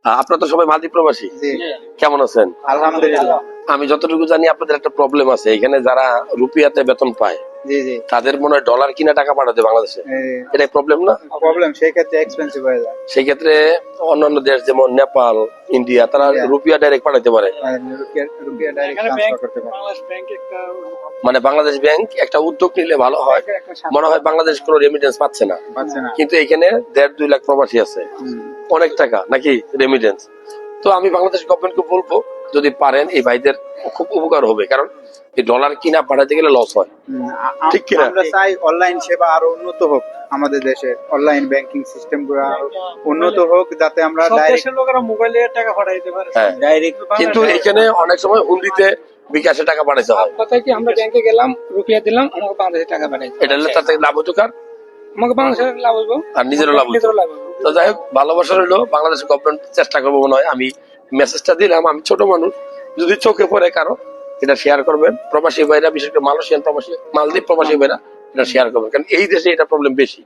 আপনারা তো সবাই মালদ্বীপ প্রবাসী, কেমন আছেন? আলহামদুলিল্লাহ। আমি যতটুকু জানি আপনাদের একটা প্রবলেম আছে, এখানে যারা রুপিয়াতে বেতন পায় জি জি, তাদের মনে হয় ডলার কিনা টাকা পাঠাতে বাংলাদেশে, এটাই প্রবলেম না? প্রবলেম সেই ক্ষেত্রে এক্সপেন্সিভ হয়ে যায়। সেই ক্ষেত্রে অন্যান্য দেশ যেমন নেপাল, ইন্ডিয়া, তারা ইন্ডিয়া। রুপিয়া ডাইরেক্ট পাঠাতে পারে। রুপিয়া ডাইরেক্ট ট্রান্সফার করতে পারে। মানে বাংলাদেশ ব্যাংক একটা উদ্যোগ নিলে ভালো হয়। মনে হয় বাংলাদেশ কোনো রেমিটেন্স পাচ্ছে না, পাচ্ছে না। কিন্তু এখানে 1.5-2 লাখ প্রবাসী আছে, অনেক টাকা নাকি রেমিটেন্স। তো আমি বাংলাদেশ গভর্নমেন্টকে বলবো যদি পারেন এই ভাইদের খুব উপকার হবে, কারণ এই ডলার কিনা পাঠাতে গেলে লস হয়। ঠিক কিনা? আমরা চাই অনলাইন সেবা আরো উন্নত হোক, আমাদের দেশে অনলাইন ব্যাংকিং সিস্টেম গুলো আরো উন্নত হোক, যাতে আমরা ডাইরেক্ট লোকেরা মোবাইলে টাকা পাঠাইতে পারে। হ্যাঁ, ডাইরেক্ট। কিন্তু এখানে অনেক সময় হুন্ডিতে বিকাশে টাকা পাঠাতে হয়। কথা কি আমরা ব্যাংকে গেলাম, রুপিয়া দিলাম, আমাকে বাংলাদেশে টাকা পাঠাইতে এটা হলে তার থেকে লাভ হতো কার? আমাকে বাংলাদেশে লাভ হইব আর নিজেরও লাভ হতো। নিজেরও লাভ হইব। তো যাই হোক, ভালোবাসা রইলো, বাংলাদেশ গভর্নমেন্ট চেষ্টা করবো মনে হয়। আমি মেসেজটা দিলাম, আমি ছোট মানুষ, যদি চোখে পড়ে কারো এটা শেয়ার করবেন। প্রবাসী ভাইরা, বিশেষ করে মালয়েশিয়ান প্রবাসী, মালদ্বীপ প্রবাসী ভাইরা এটা শেয়ার করবেন, কারণ এই দেশে এটা প্রবলেম বেশি।